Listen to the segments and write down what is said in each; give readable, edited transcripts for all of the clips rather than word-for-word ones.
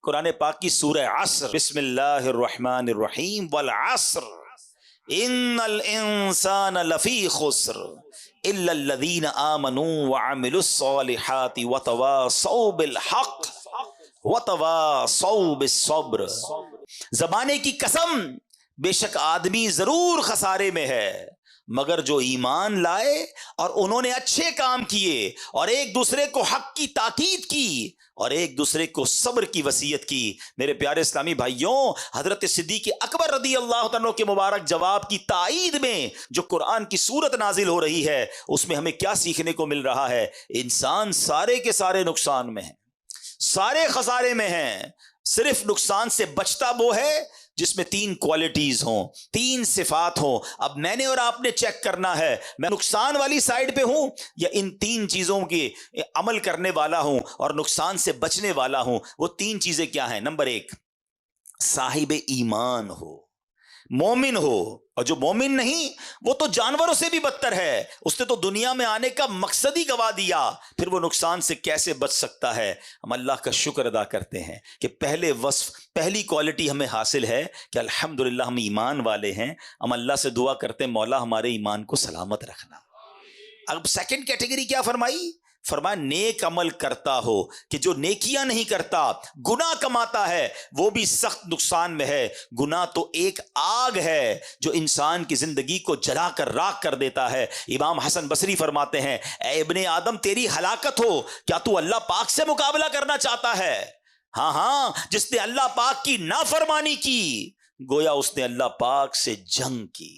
قرآن پاک کی سورہ عصر، بسم اللہ الرحمن الرحیم، والعصر ان الانسان لفی خسر الا الذین آمنوا وعملوا الصالحات وتواصوا بالحق وتواصوا بالصبر۔ زمانے کی قسم، بے شک آدمی ضرور خسارے میں ہے، مگر جو ایمان لائے اور انہوں نے اچھے کام کیے اور ایک دوسرے کو حق کی تاکید کی اور ایک دوسرے کو صبر کی وصیت کی۔ میرے پیارے اسلامی بھائیوں، حضرت صدیق اکبر رضی اللہ عنہ کے مبارک جواب کی تائید میں جو قرآن کی سورت نازل ہو رہی ہے، اس میں ہمیں کیا سیکھنے کو مل رہا ہے؟ انسان سارے کے سارے نقصان میں ہیں، سارے خسارے میں ہیں، صرف نقصان سے بچتا وہ ہے جس میں 3 کوالٹیز ہوں، 3 صفات ہوں۔ اب میں نے اور آپ نے چیک کرنا ہے، میں نقصان والی سائیڈ پہ ہوں یا ان 3 چیزوں کے عمل کرنے والا ہوں اور نقصان سے بچنے والا ہوں۔ وہ 3 چیزیں کیا ہیں؟ نمبر 1، صاحب ایمان ہو، مومن ہو، اور جو مومن نہیں وہ تو جانوروں سے بھی بدتر ہے، اس نے تو دنیا میں آنے کا مقصد ہی گوا دیا، پھر وہ نقصان سے کیسے بچ سکتا ہے؟ ہم اللہ کا شکر ادا کرتے ہیں کہ پہلے وصف، پہلی کوالٹی ہمیں حاصل ہے کہ الحمدللہ ہم ایمان والے ہیں۔ ہم اللہ سے دعا کرتے ہیں مولا ہمارے ایمان کو سلامت رکھنا۔ اب سیکنڈ کیٹیگری کیا فرمائی؟ فرمایا نیک عمل کرتا ہو، کہ جو نیکیاں نہیں کرتا، گناہ کماتا ہے، وہ بھی سخت نقصان میں ہے۔ گناہ تو ایک آگ ہے جو انسان کی زندگی کو جلا کر راکھ کر دیتا ہے۔ امام حسن بصری فرماتے ہیں، اے ابن آدم تیری ہلاکت ہو، کیا تو اللہ پاک سے مقابلہ کرنا چاہتا ہے؟ ہاں، جس نے اللہ پاک کی نافرمانی کی گویا اس نے اللہ پاک سے جنگ کی۔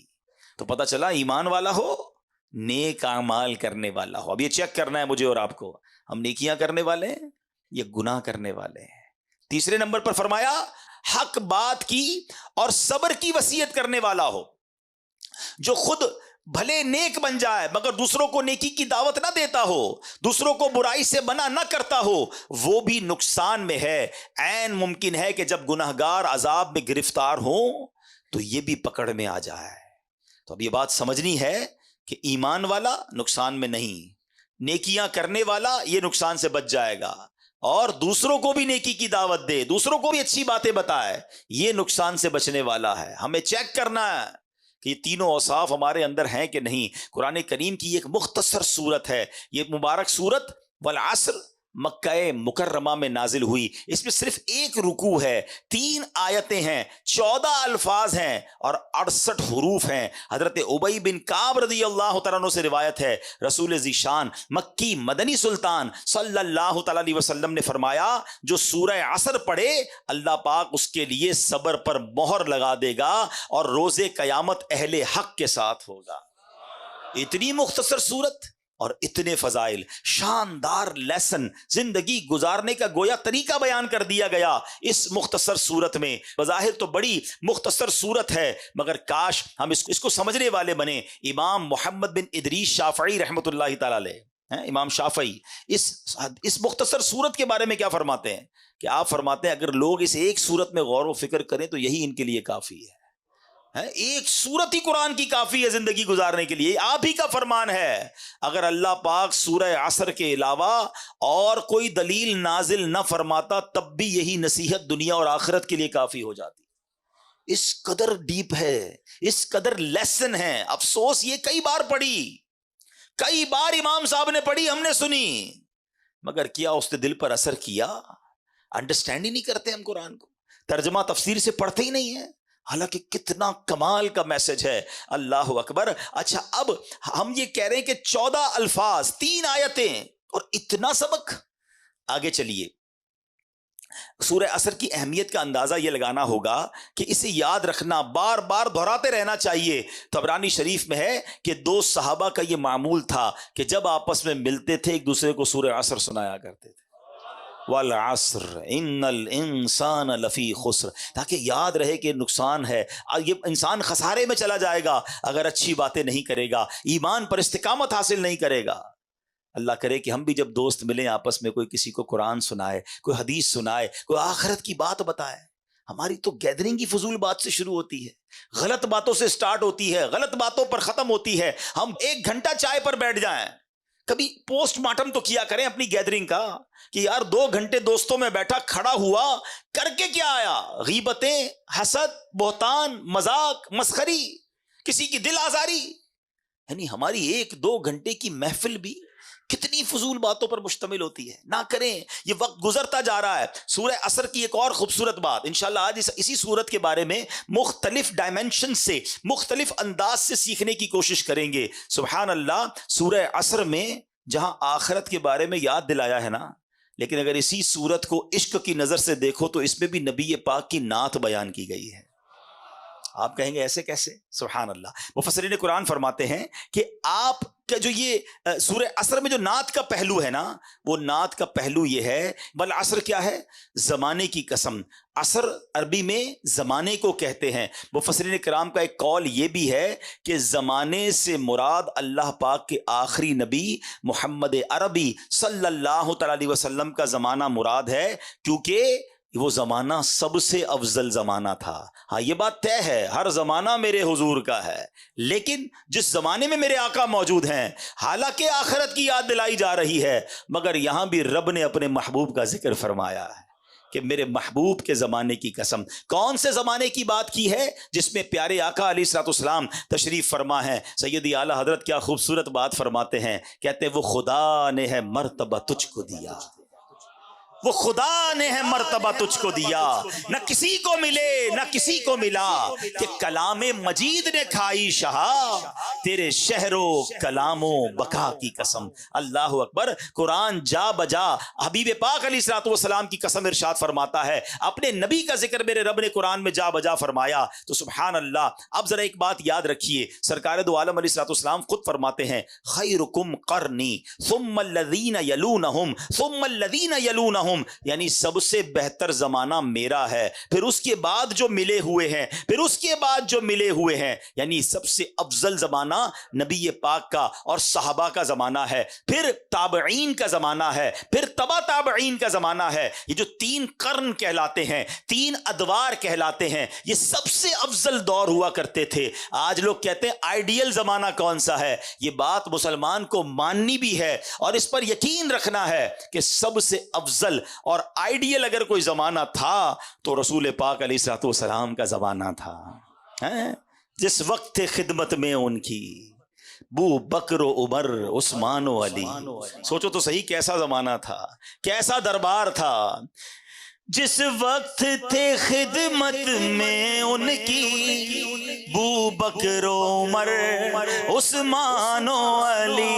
تو پتہ چلا ایمان والا ہو، نیک اعمال کرنے والا ہو۔ اب یہ چیک کرنا ہے مجھے اور آپ کو، ہم نیکیاں کرنے والے ہیں یا گناہ کرنے والے ہیں؟ تیسرے نمبر پر فرمایا حق بات کی اور صبر کی وصیت کرنے والا ہو، جو خود بھلے نیک بن جائے مگر دوسروں کو نیکی کی دعوت نہ دیتا ہو، دوسروں کو برائی سے منع نہ کرتا ہو، وہ بھی نقصان میں ہے۔ عین ممکن ہے کہ جب گناہگار عذاب میں گرفتار ہوں تو یہ بھی پکڑ میں آ جائے۔ تو اب یہ بات سمجھنی ہے کہ ایمان والا نقصان میں نہیں، نیکیاں کرنے والا یہ نقصان سے بچ جائے گا، اور دوسروں کو بھی نیکی کی دعوت دے، دوسروں کو بھی اچھی باتیں بتائے، یہ نقصان سے بچنے والا ہے۔ ہمیں چیک کرنا ہے کہ یہ تینوں اوصاف ہمارے اندر ہیں کہ نہیں۔ قرآن کریم کی ایک مختصر سورت ہے، یہ مبارک سورت والعصر مکہ مکرمہ میں نازل ہوئی۔ اس میں صرف ایک رکوع ہے، 3 آیتیں ہیں، 14 الفاظ ہیں اور 68 حروف ہیں۔ حضرت ابی بن کعب رضی اللہ تعالیٰ عنہ سے روایت ہے، رسول ذیشان مکی مدنی سلطان صلی اللہ تعالیٰ علیہ وسلم نے فرمایا، جو سورہ عصر پڑھے اللہ پاک اس کے لیے صبر پر مہر لگا دے گا اور روز قیامت اہل حق کے ساتھ ہوگا۔ اتنی مختصر سورت اور اتنے فضائل، شاندار لیسن، زندگی گزارنے کا گویا طریقہ بیان کر دیا گیا اس مختصر صورت میں۔ بظاہر تو بڑی مختصر صورت ہے مگر کاش ہم اس کو سمجھنے والے بنے۔ امام محمد بن ادریس شافعی رحمۃ اللہ تعالی علیہ، امام شافعی اس مختصر صورت کے بارے میں کیا فرماتے ہیں کہ آپ فرماتے ہیں اگر لوگ اس ایک صورت میں غور و فکر کریں تو یہی ان کے لیے کافی ہے۔ ایک سورت ہی قرآن کی کافی ہے زندگی گزارنے کے لیے، آپ ہی کا فرمان ہے۔ اگر اللہ پاک سورہ عصر کے علاوہ اور کوئی دلیل نازل نہ فرماتا تب بھی یہی نصیحت دنیا اور آخرت کے لیے کافی ہو جاتی۔ اس قدر ڈیپ ہے، اس قدر لیسن ہے۔ افسوس یہ کئی بار پڑھی، کئی بار امام صاحب نے پڑھی، ہم نے سنی، مگر کیا اس نے دل پر اثر کیا؟ انڈرسٹینڈ ہی نہیں کرتے ہم قرآن کو، ترجمہ تفسیر سے پڑھتے ہی نہیں ہیں، حالانکہ کتنا کمال کا میسج ہے۔ اللہ اکبر۔ اچھا اب ہم یہ کہہ رہے ہیں کہ 14 الفاظ، 3 آیتیں اور اتنا سبق۔ آگے چلیے، سورہ عصر کی اہمیت کا اندازہ یہ لگانا ہوگا کہ اسے یاد رکھنا، بار بار دہراتے رہنا چاہیے۔ طبرانی شریف میں ہے کہ 2 صحابہ کا یہ معمول تھا کہ جب آپس میں ملتے تھے ایک دوسرے کو سورہ عصر سنایا کرتے تھے، والعصر ان الانسان لفی خسر، تاکہ یاد رہے کہ نقصان ہے، یہ انسان خسارے میں چلا جائے گا اگر اچھی باتیں نہیں کرے گا، ایمان پر استقامت حاصل نہیں کرے گا۔ اللہ کرے کہ ہم بھی جب دوست ملیں آپس میں، کوئی کسی کو قرآن سنائے، کوئی حدیث سنائے، کوئی آخرت کی بات بتائے۔ ہماری تو گیدرنگ ہی فضول بات سے شروع ہوتی ہے، غلط باتوں سے سٹارٹ ہوتی ہے، غلط باتوں پر ختم ہوتی ہے۔ ہم 1 گھنٹہ چائے پر بیٹھ جائیں، کبھی پوسٹ مارٹم تو کیا کریں اپنی گیدرنگ کا کہ یار 2 گھنٹے دوستوں میں بیٹھا کھڑا ہوا کر کے کیا آیا؟ غیبتیں، حسد، بہتان، مذاق، مسخری، کسی کی دل آزاری. یعنی ہماری 1-2 گھنٹے کی محفل بھی کتنی فضول باتوں پر مشتمل ہوتی ہے. نہ کریں، یہ وقت گزرتا جا رہا ہے. سورہ عصر کی ایک اور خوبصورت بات انشاءاللہ آج اسی سورت کے بارے میں مختلف ڈائمنشن سے، مختلف انداز سے سیکھنے کی کوشش کریں گے. سبحان اللہ، سورہ عصر میں جہاں آخرت کے بارے میں یاد دلایا ہے نا، لیکن اگر اسی سورت کو عشق کی نظر سے دیکھو تو اس میں بھی نبی پاک کی نعت بیان کی گئی ہے. آپ کہیں گے ایسے کیسے؟ سبحان اللہ. مفسرین قرآن فرماتے ہیں کہ آپ کا جو یہ سورہ عصر میں جو نعت کا پہلو ہے نا، وہ نعت کا پہلو یہ ہے، والعصر کیا ہے؟ زمانے کی قسم. عصر عربی میں زمانے کو کہتے ہیں. مفسرین کرام کا ایک قول یہ بھی ہے کہ زمانے سے مراد اللہ پاک کے آخری نبی محمد عربی صلی اللہ تعالی علیہ وسلم کا زمانہ مراد ہے، کیونکہ وہ زمانہ سب سے افضل زمانہ تھا. ہاں یہ بات طے ہے، ہر زمانہ میرے حضور کا ہے، لیکن جس زمانے میں میرے آقا موجود ہیں، حالانکہ آخرت کی یاد دلائی جا رہی ہے، مگر یہاں بھی رب نے اپنے محبوب کا ذکر فرمایا ہے کہ میرے محبوب کے زمانے کی قسم. کون سے زمانے کی بات کی ہے؟ جس میں پیارے آقا علیہ الصلوۃ والسلام تشریف فرما ہے. سیدی اعلیٰ حضرت کیا خوبصورت بات فرماتے ہیں، کہتے ہیں وہ خدا نے ہے مرتبہ تجھ کو دیا، وہ خدا نے ہے مرتبہ تجھ کو دیا، نہ کسی کو ملے نہ کسی کو ملا، کہ کلام مجید نے کھائی شہا تیرے شہر و کلام و بقا کی قسم. اللہ اکبر. قرآن جا بجا حبیب پاک علیہ الصلوۃ والسلام کی قسم ارشاد فرماتا ہے. اپنے نبی کا ذکر میرے رب نے قرآن میں جا بجا فرمایا. تو سبحان اللہ. اب ذرا ایک بات یاد رکھیے، سرکار دو عالم علیہ الصلوۃ والسلام خود فرماتے ہیں خیرکم قرنی ثم الذین یلونہم ثم الذین یلونہم، یعنی سب سے بہتر زمانہ میرا ہے، پھر اس کے بعد جو ملے ہوئے ہیں، پھر اس کے بعد جو ملے ہوئے ہیں. یعنی سب سے افضل زمانہ نبی پاک کا اور صحابہ کا زمانہ ہے، پھر تابعین کا زمانہ ہے، پھر تبا تابعین کا زمانہ ہے. یہ جو 3 قرن کہلاتے ہیں، 3 ادوار کہلاتے ہیں، یہ سب سے افضل دور ہوا کرتے تھے. آج لوگ کہتے ہیں آئیڈیل زمانہ کون سا ہے؟ یہ بات مسلمان کو ماننی بھی ہے اور اس پر یقین رکھنا ہے کہ سب سے افضل اور آئیڈیل اگر کوئی زمانہ تھا تو رسول پاک علیہ الصلوۃ والسلام کا زمانہ تھا. جس وقت خدمت میں ان کی بو بکر و عمر عثمان و علی. سوچو تو صحیح کیسا زمانہ تھا، کیسا دربار تھا. جس وقت تھے خدمت میں ان کی بو بکر و عمر عثمان و علی،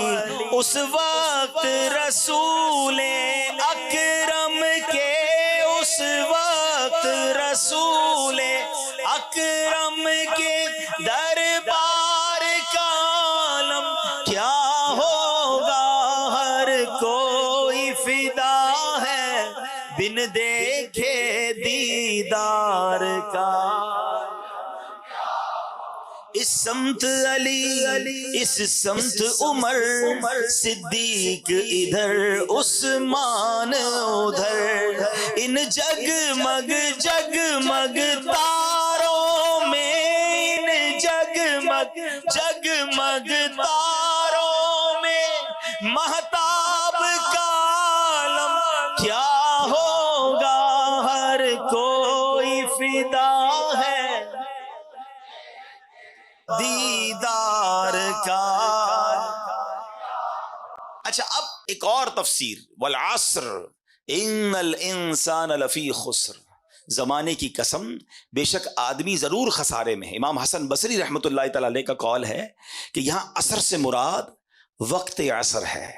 اس وقت رسول اکرم کے، اس وقت رسول اکرم کے دربار کا عالم کیا ہوگا، ہر کوئی فدا ہے بن دیکھے دیدار کا. اس سمت علی، اس سمت عمر، صدیق ادھر، عثمان ادھر. ان جگمگ جگمگ تاروں میں، ان جگمگ جگمگ تاروں میں مہتاب کا عالم کیا ہوگا، ہر کوئی فدا ہے دیدار کا. اچھا اب ایک اور تفسیر، والعصر ان الانسان لفی خسر، زمانے کی قسم بے شک آدمی ضرور خسارے میں ہے. امام حسن بصری رحمۃ اللہ تعالی علیہ کا قول ہے کہ یہاں عصر سے مراد وقت عصر ہے.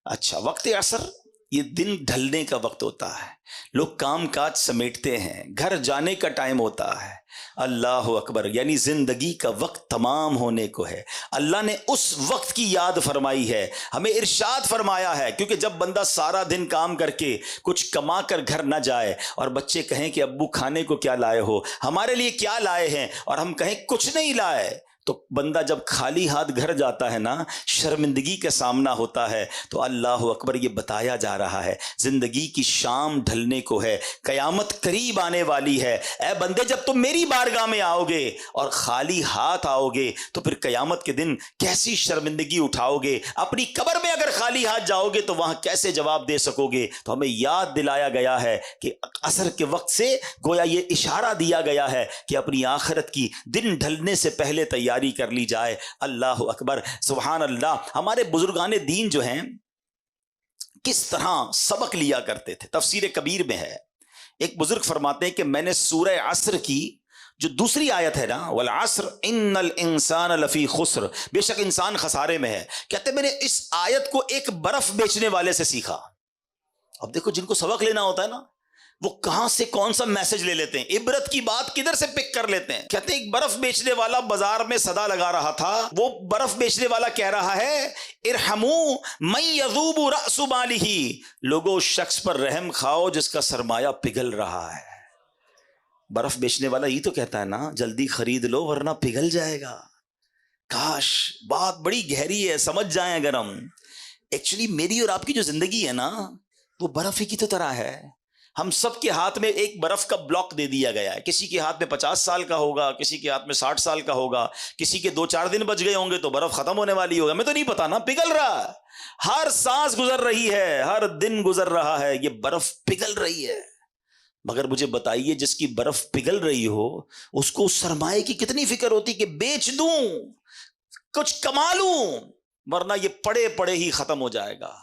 اچھا وقت عصر یہ دن ڈھلنے کا وقت ہوتا ہے، لوگ کام کاج سمیٹتے ہیں، گھر جانے کا ٹائم ہوتا ہے. اللہ اکبر. یعنی زندگی کا وقت تمام ہونے کو ہے. اللہ نے اس وقت کی یاد فرمائی ہے، ہمیں ارشاد فرمایا ہے. کیونکہ جب بندہ سارا دن کام کر کے کچھ کما کر گھر نہ جائے اور بچے کہیں کہ ابو کھانے کو کیا لائے ہو، ہمارے لیے کیا لائے ہیں، اور ہم کہیں کچھ نہیں لائے، تو بندہ جب خالی ہاتھ گھر جاتا ہے نا، شرمندگی کا سامنا ہوتا ہے، تو اللہ اکبر، یہ بتایا جا رہا ہے زندگی کی شام ڈھلنے کو ہے، قیامت قریب آنے والی ہے۔ اے بندے، جب تم میری بارگاہ میں آؤ گے اور خالی ہاتھ آؤ گے تو پھر قیامت کے دن کیسی شرمندگی اٹھاؤ گے؟ اپنی قبر میں اگر خالی ہاتھ جاؤ گے تو وہاں کیسے جواب دے سکو گے؟ تو ہمیں یاد دلایا گیا ہے کہ عصر کے وقت سے گویا یہ اشارہ دیا گیا ہے کہ اپنی آخرت کی دن ڈھلنے سے پہلے تیاری کر لی جائے۔ اللہ اکبر، سبحان اللہ۔ ہمارے بزرگان دین جو ہیں کس طرح سبق لیا کرتے تھے، تفسیر کبیر میں ہے، ایک بزرگ فرماتے ہیں کہ میں نے سورہ عصر کی جو دوسری آیت ہے نا، والعصر ان الانسان لفی خسر، بے شک انسان خسارے میں ہے، کہتے ہیں میں نے اس آیت کو ایک برف بیچنے والے سے سیکھا۔ اب دیکھو، جن کو سبق لینا ہوتا ہے نا، وہ کہاں سے کون سا میسج لے لیتے ہیں، عبرت کی بات کدھر سے پک کر لیتے ہیں۔ کہتے ہیں ایک برف بیچنے والا بازار میں صدا لگا رہا تھا، وہ برف بیچنے والا کہہ رہا ہے ارحموا من یذوب رأس مالہ، لوگوں اس شخص پر رحم کھاؤ جس کا سرمایہ پگھل رہا ہے۔ برف بیچنے والا یہ تو کہتا ہے نا جلدی خرید لو ورنہ پگھل جائے گا۔ کاش بات بڑی گہری ہے، سمجھ جائیں اگر ہم۔ ایکچولی میری اور آپ کی جو زندگی ہے نا، وہ برف ہی کی تو طرح ہے۔ ہم سب کے ہاتھ میں ایک برف کا بلاک دے دیا گیا ہے، کسی کے ہاتھ میں 50 سال کا ہوگا، کسی کے ہاتھ میں 60 سال کا ہوگا، کسی کے 2-4 دن بچ گئے ہوں گے تو برف ختم ہونے والی ہوگا، ہمیں تو نہیں پتا نا، پگھل رہا ہے، ہر سانس گزر رہی ہے، ہر دن گزر رہا ہے، یہ برف پگھل رہی ہے۔ مگر مجھے بتائیے جس کی برف پگھل رہی ہو اس کو اس سرمایے کی کتنی فکر ہوتی کہ بیچ دوں کچھ کما لوں، ورنہ یہ پڑے پڑے ہی ختم ہو جائے گا۔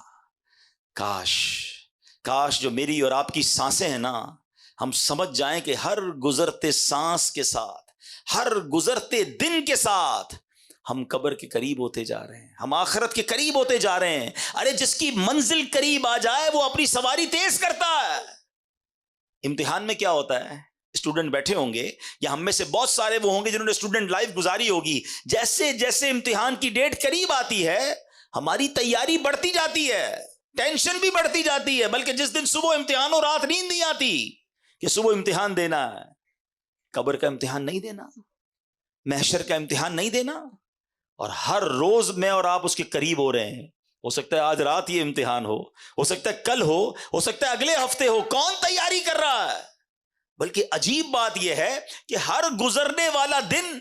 کاش جو میری اور آپ کی سانسیں ہیں نا، ہم سمجھ جائیں کہ ہر گزرتے سانس کے ساتھ، ہر گزرتے دن کے ساتھ ہم قبر کے قریب ہوتے جا رہے ہیں، ہم آخرت کے قریب ہوتے جا رہے ہیں۔ ارے جس کی منزل قریب آ جائے وہ اپنی سواری تیز کرتا ہے۔ امتحان میں کیا ہوتا ہے، اسٹوڈنٹ بیٹھے ہوں گے یا ہم میں سے بہت سارے وہ ہوں گے جنہوں نے اسٹوڈنٹ لائف گزاری ہوگی، جیسے جیسے امتحان کی ڈیٹ قریب آتی ہے ہماری تیاری بڑھتی جاتی ہے، ٹینشن بھی بڑھتی جاتی ہے، بلکہ جس دن صبح امتحان ہو رات نیند نہیں آتی کہ صبح امتحان دینا ہے۔ قبر کا امتحان نہیں دینا، محشر کا امتحان نہیں دینا، اور ہر روز میں اور آپ اس کے قریب ہو رہے ہیں۔ ہو سکتا ہے آج رات یہ امتحان ہو سکتا ہے کل ہو سکتا ہے اگلے ہفتے ہو، کون تیاری کر رہا ہے؟ بلکہ عجیب بات یہ ہے کہ ہر گزرنے والا دن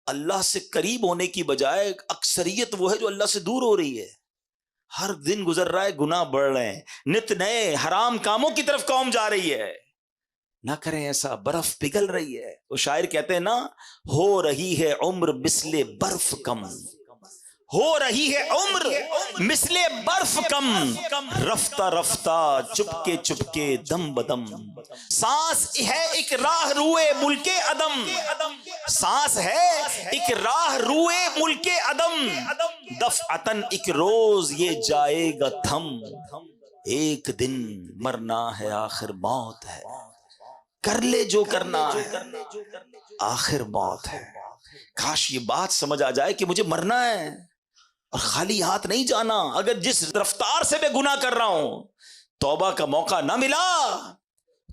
اللہ سے قریب ہونے کی بجائے اکثریت وہ ہے جو اللہ سے دور ہو رہی ہے۔ ہر دن گزر رہا ہے، گناہ بڑھ رہے ہیں، نت نئے حرام کاموں کی طرف قوم جا رہی ہے۔ نہ کریں ایسا، برف پگھل رہی ہے۔ وہ شاعر کہتے ہیں نا، ہو رہی ہے عمر مثل برف کم، ہو رہی ہے عمر مثل برف کم، رفتہ رفتہ چپکے چپکے دم بدم، سانس ہے ایک راہ روئے ملک عدم، سانس ہے ایک راہ روئے ملک عدم، دفعتن ایک روز یہ جائے گا تھم، ایک دن مرنا ہے آخر موت ہے، کر لے جو کرنا ہے آخر موت ہے۔ کاش یہ بات سمجھ آ جائے کہ مجھے مرنا ہے اور خالی ہاتھ نہیں جانا۔ اگر جس رفتار سے میں گناہ کر رہا ہوں توبہ کا موقع نہ ملا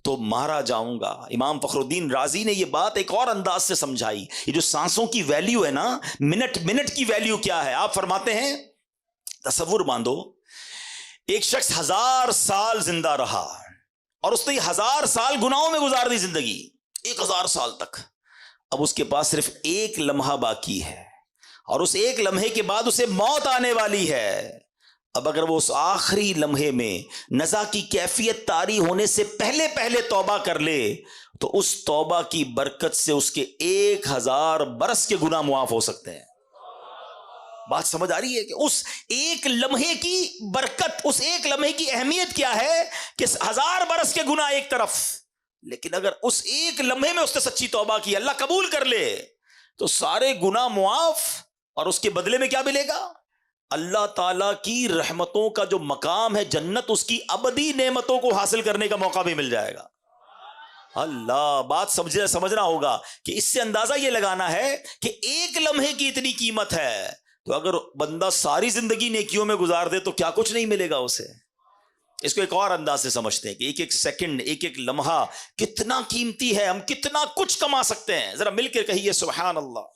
تو مارا جاؤں گا۔ امام فخر الدین رازی نے یہ بات ایک اور انداز سے سمجھائی۔ یہ جو سانسوں کی ویلیو ہے نا، منٹ کی ویلیو کیا ہے، آپ فرماتے ہیں تصور باندھو ایک شخص 1000 سال زندہ رہا اور اس نے 1000 سال گناہوں میں گزار دی زندگی، 1000 سال تک۔ اب اس کے پاس صرف ایک لمحہ باقی ہے اور اس ایک لمحے کے بعد اسے موت آنے والی ہے۔ اب اگر وہ اس آخری لمحے میں نزا کی کیفیت طاری ہونے سے پہلے توبہ کر لے تو اس توبہ کی برکت سے اس کے 1000 برس کے گناہ معاف ہو سکتے ہیں۔ بات سمجھ آ رہی ہے کہ اس ایک لمحے کی برکت، اس ایک لمحے کی اہمیت کیا ہے کہ 1000 برس کے گناہ ایک طرف، لیکن اگر اس ایک لمحے میں اس نے سچی توبہ کی، اللہ قبول کر لے تو سارے گناہ معاف، اور اس کے بدلے میں کیا ملے گا؟ اللہ تعالیٰ کی رحمتوں کا جو مقام ہے جنت، اس کی ابدی نعمتوں کو حاصل کرنے کا موقع بھی مل جائے گا۔ اللہ، بات سمجھنا ہوگا کہ اس سے اندازہ یہ لگانا ہے کہ ایک لمحے کی اتنی قیمت ہے، تو اگر بندہ ساری زندگی نیکیوں میں گزار دے تو کیا کچھ نہیں ملے گا اسے۔ اس کو ایک اور انداز سے سمجھتے ہیں کہ ایک ایک سیکنڈ، ایک ایک لمحہ کتنا قیمتی ہے، ہم کتنا کچھ کما سکتے ہیں۔ ذرا مل کے کہیے سبحان اللہ۔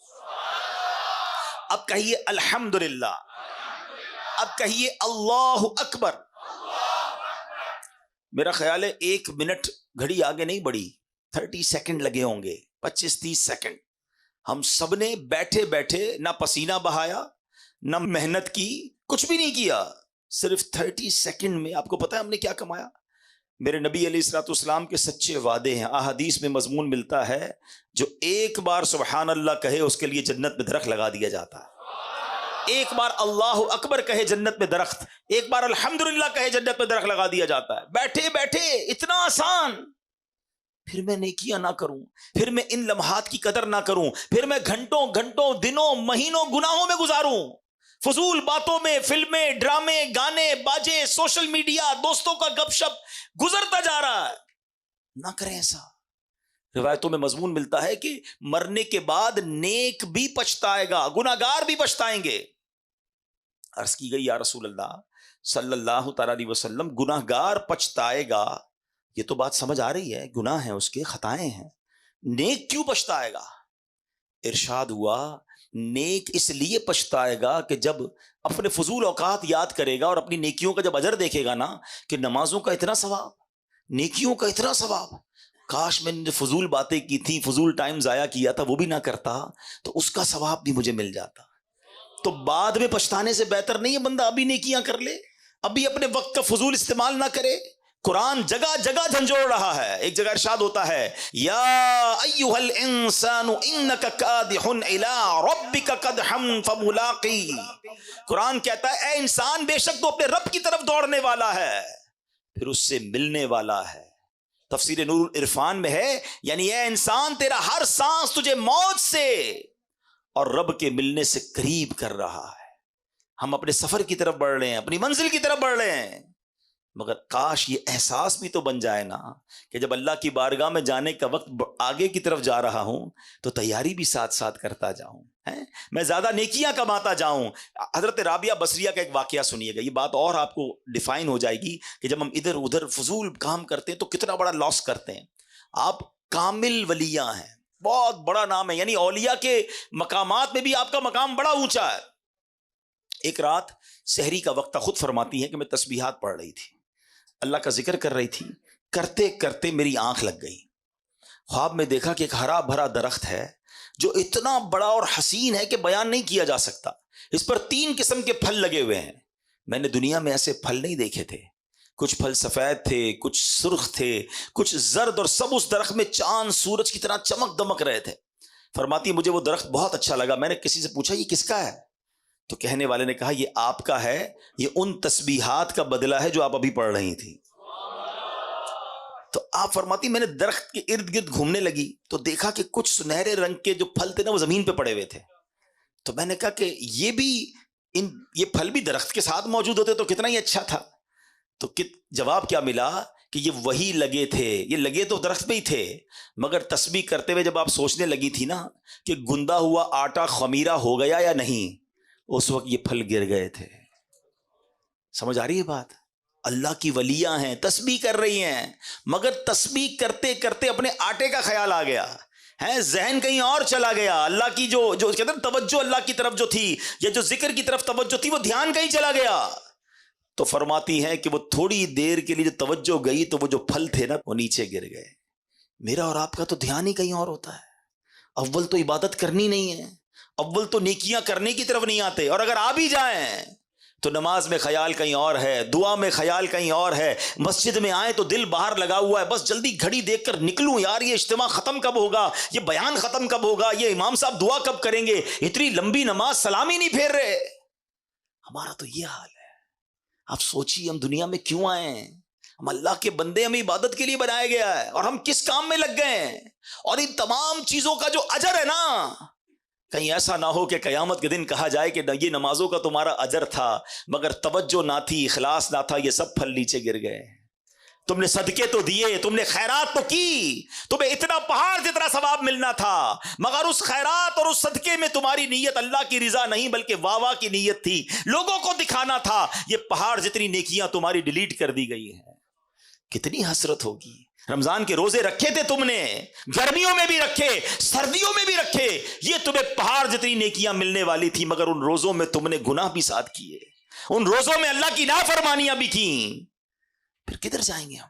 اب کہیے الحمدللہ، اب کہیے اللہ اکبر۔ میرا خیال ہے 1 منٹ گھڑی آگے نہیں بڑھی، 30 سیکنڈ لگے ہوں گے، 25-30 سیکنڈ۔ ہم سب نے بیٹھے بیٹھے نہ پسینہ بہایا، نہ محنت کی، کچھ بھی نہیں کیا، صرف 30 سیکنڈ میں آپ کو پتا ہے ہم نے کیا کمایا؟ میرے نبی علیہ الصلوۃ والسلام کے سچے وعدے ہیں، احادیث میں مضمون ملتا ہے، جو ایک بار سبحان اللہ کہے اس کے لیے جنت میں درخت لگا دیا جاتا ہے، ایک بار اللہ اکبر کہے جنت میں درخت، ایک بار الحمدللہ کہے جنت میں درخت لگا دیا جاتا ہے۔ بیٹھے بیٹھے اتنا آسان، پھر میں نیکیاں نہ کروں، پھر میں ان لمحات کی قدر نہ کروں، پھر میں گھنٹوں گھنٹوں دنوں مہینوں گناہوں میں گزاروں، فضول باتوں میں، فلمیں، ڈرامے، گانے، باجے، سوشل میڈیا، دوستوں کا گپ شپ گزرتا جا رہا ہے۔ نہ کریں ایسا۔ روایتوں میں مضمون ملتا ہے کہ مرنے کے بعد نیک بھی پچھتائے گا، گناہگار بھی پچھتائیں گے۔ عرض کی گئی یا رسول اللہ صلی اللہ تعالی علیہ وسلم، گناہگار پچھتائے گا، یہ تو بات سمجھ آ رہی ہے، گناہ ہیں اس کے، خطائیں ہیں، نیک کیوں پچھتائے گا؟ ارشاد ہوا نیک اس لیے پچھتائے گا کہ جب اپنے فضول اوقات یاد کرے گا اور اپنی نیکیوں کا جب اجر دیکھے گا نا، کہ نمازوں کا اتنا ثواب، نیکیوں کا اتنا ثواب، کاش میں نے فضول باتیں کی تھیں، فضول ٹائم ضائع کیا تھا، وہ بھی نہ کرتا تو اس کا ثواب بھی مجھے مل جاتا۔ تو بعد میں پچھتانے سے بہتر نہیں ہے بندہ ابھی نیکیاں کر لے، ابھی اپنے وقت کا فضول استعمال نہ کرے۔ قرآن جگہ جگہ جھنجھوڑ رہا ہے۔ ایک جگہ ارشاد ہوتا ہے یا ایھا الانسان انک کادح الی ربک قدحا فملاقی، قرآن کہتا ہے اے انسان بے شک تو اپنے رب کی طرف دوڑنے والا ہے، پھر اس سے ملنے والا ہے۔ تفسیر نور العرفان میں ہے یعنی اے انسان تیرا ہر سانس تجھے موت سے اور رب کے ملنے سے قریب کر رہا ہے۔ ہم اپنے سفر کی طرف بڑھ رہے ہیں، اپنی منزل کی طرف بڑھ رہے ہیں، مگر کاش یہ احساس بھی تو بن جائے نا کہ جب اللہ کی بارگاہ میں جانے کا وقت آگے کی طرف جا رہا ہوں تو تیاری بھی ساتھ ساتھ کرتا جاؤں، میں زیادہ نیکیاں کماتا جاؤں۔ حضرت رابعہ بصریہ کا ایک واقعہ سنیے گا، یہ بات اور آپ کو ڈیفائن ہو جائے گی کہ جب ہم ادھر ادھر فضول کام کرتے ہیں تو کتنا بڑا لاس کرتے ہیں۔ آپ کامل ولیاں ہیں، بہت بڑا نام ہے، یعنی اولیاء کے مقامات میں بھی آپ کا مقام بڑا اونچا ہے۔ ایک رات سحری کا وقت خود فرماتی ہے کہ میں تسبیحات پڑھ رہی تھی، اللہ کا ذکر کر رہی تھی، کرتے کرتے میری آنکھ لگ گئی، خواب میں دیکھا کہ ایک ہرا بھرا درخت ہے جو اتنا بڑا اور حسین ہے کہ بیان نہیں کیا جا سکتا، اس پر 3 قسم کے پھل لگے ہوئے ہیں۔ میں نے دنیا میں ایسے پھل نہیں دیکھے تھے، کچھ پھل سفید تھے، کچھ سرخ تھے، کچھ زرد، اور سب اس درخت میں چاند سورج کی طرح چمک دمک رہے تھے۔ فرماتی مجھے وہ درخت بہت اچھا لگا، میں نے کسی سے پوچھا یہ کس کا ہے؟ تو کہنے والے نے کہا یہ آپ کا ہے، یہ ان تسبیحات کا بدلہ ہے جو آپ ابھی پڑھ رہی تھی۔ تو آپ فرماتی میں نے درخت کے ارد گرد گھومنے لگی تو دیکھا کہ کچھ سنہرے رنگ کے جو پھل تھے نا وہ زمین پہ پڑے ہوئے تھے، تو میں نے کہا کہ یہ پھل بھی درخت کے ساتھ موجود ہوتے تو کتنا ہی اچھا تھا۔ تو جواب کیا ملا کہ یہ وہی لگے تھے، یہ لگے تو درخت پہ ہی تھے، مگر تسبیح کرتے ہوئے جب آپ سوچنے لگی تھی نا کہ گندا ہوا آٹا خمیرہ ہو گیا یا نہیں، اس وقت یہ پھل گر گئے تھے۔ سمجھ آ رہی ہے بات؟ اللہ کی ولیاں ہیں، تسبیح کر رہی ہیں، مگر تسبیح کرتے کرتے اپنے آٹے کا خیال آ گیا ہے، ذہن کہیں اور چلا گیا، اللہ کی جو کہتے ہیں توجہ اللہ کی طرف جو تھی یا جو ذکر کی طرف توجہ تھی وہ دھیان کہیں چلا گیا۔ تو فرماتی ہیں کہ وہ تھوڑی دیر کے لیے جو توجہ گئی تو وہ جو پھل تھے نا وہ نیچے گر گئے۔ میرا اور آپ کا تو دھیان ہی کہیں اور ہوتا ہے، اول تو عبادت کرنی نہیں ہے، اول تو نیکیاں کرنے کی طرف نہیں آتے، اور اگر آ بھی جائیں تو نماز میں خیال کہیں اور ہے، دعا میں خیال کہیں اور ہے، مسجد میں آئیں تو دل باہر لگا ہوا ہے، بس جلدی گھڑی دیکھ کر نکلوں یار، یہ اجتماع ختم کب ہوگا، یہ بیان ختم کب ہوگا، یہ امام صاحب دعا کب کریں گے، اتنی لمبی نماز سلام ہی نہیں پھیر رہے۔ ہمارا تو یہ حال ہے۔ آپ سوچیے ہم دنیا میں کیوں آئے ہیں؟ ہم اللہ کے بندے، ہمیں عبادت کے لیے بنایا گیا ہے، اور ہم کس کام میں لگ گئے ہیں؟ اور ان تمام چیزوں کا جو اجر ہے نا، کہیں ایسا نہ ہو کہ قیامت کے دن کہا جائے کہ یہ نمازوں کا تمہارا اجر تھا مگر توجہ نہ تھی، اخلاص نہ تھا، یہ سب پھل نیچے گر گئے۔ تم نے صدقے تو دیے، تم نے خیرات تو کی، تمہیں اتنا پہاڑ جتنا ثواب ملنا تھا، مگر اس خیرات اور اس صدقے میں تمہاری نیت اللہ کی رضا نہیں بلکہ واہ واہ کی نیت تھی، لوگوں کو دکھانا تھا، یہ پہاڑ جتنی نیکیاں تمہاری ڈیلیٹ کر دی گئی ہیں۔ کتنی حسرت ہوگی رمضان کے روزے رکھے تھے تم نے، گرمیوں میں بھی رکھے، سردیوں میں بھی رکھے، یہ تمہیں پہاڑ جتنی نیکیاں ملنے والی تھی، مگر ان روزوں میں تم نے گناہ بھی ساتھ کیے، ان روزوں میں اللہ کی نافرمانیاں بھی کی، پھر کدھر جائیں گے ہم؟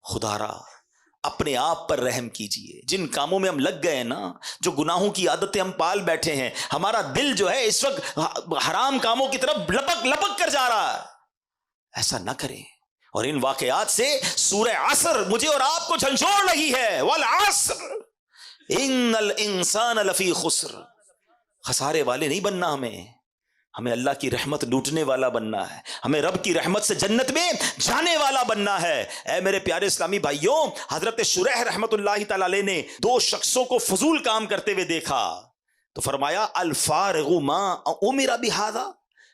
خدا را اپنے آپ پر رحم کیجئے. جن کاموں میں ہم لگ گئے ہیں نا، جو گناہوں کی عادتیں ہم پال بیٹھے ہیں، ہمارا دل جو ہے اس وقت حرام کاموں کی طرف لپک لپک کر جا رہا ہے، ایسا نہ کریں. اور ان واقعات سے سورہ عصر مجھے اور آپ کو جھنجھوڑ رہی ہے، والعصر ان الانسان لفی خسر. خسارے والے نہیں بننا، ہمیں اللہ کی رحمت لوٹنے والا بننا ہے، ہمیں رب کی رحمت سے جنت میں جانے والا بننا ہے. اے میرے پیارے اسلامی بھائیوں، حضرت شریح رحمت اللہ تعالی علیہ نے دو شخصوں کو فضول کام کرتے ہوئے دیکھا تو فرمایا الفارغ ما امر بہذا،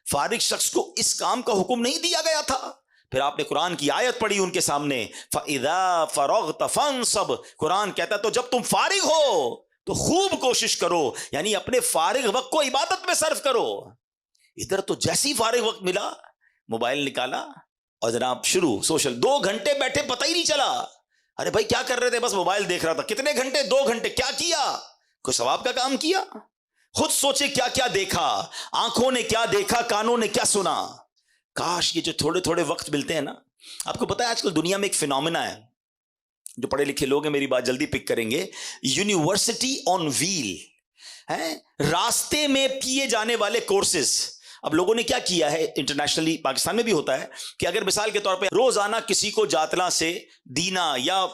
فارغ شخص کو اس کام کا حکم نہیں دیا گیا تھا. پھر آپ نے قرآن کی آیت پڑھی ان کے سامنے، فَإِذَا فَرَغْتَ فَانْصَبْ، قرآن کہتا ہے تو جب تم فارغ ہو تو خوب کوشش کرو، یعنی اپنے فارغ وقت کو عبادت میں صرف کرو. ادھر تو جیسی فارغ وقت ملا موبائل نکالا اور جناب شروع سوشل، 2 گھنٹے بیٹھے پتہ ہی نہیں چلا. ارے بھائی کیا کر رہے تھے؟ بس موبائل دیکھ رہا تھا. کتنے گھنٹے؟ 2 گھنٹے. کیا کیا؟ کوئی ثواب کا کام کیا؟ خود سوچے کیا کیا دیکھا، آنکھوں نے کیا دیکھا، کانوں نے کیا سنا. کاش یہ جو تھوڑے تھوڑے وقت ملتے ہیں نا. آپ کو پتا ہے آج کل دنیا میں ایک فینومینا ہے، جو پڑھے لکھے لوگ ہیں میری بات جلدی پک کریں گے، یونیورسٹی آن ویل ہے، راستے میں کیے جانے والے کورسز. اب لوگوں نے کیا کیا ہے انٹرنیشنلی، پاکستان میں بھی ہوتا ہے کہ اگر مثال کے طور پہ روزانہ کسی کو جاتلا سے دینا یا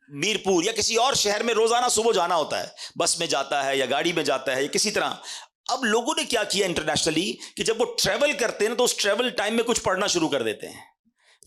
میرپور یا کسی اور شہر میں روزانہ صبح جانا ہوتا ہے، بس میں جاتا ہے یا گاڑی میں جاتا ہے یا کسی طرح. اب لوگوں نے کیا کیا انٹرنیشنلی کہ جب وہ ٹریول کرتے ہیں نا تو اس ٹریول ٹائم میں کچھ پڑھنا شروع کر دیتے ہیں،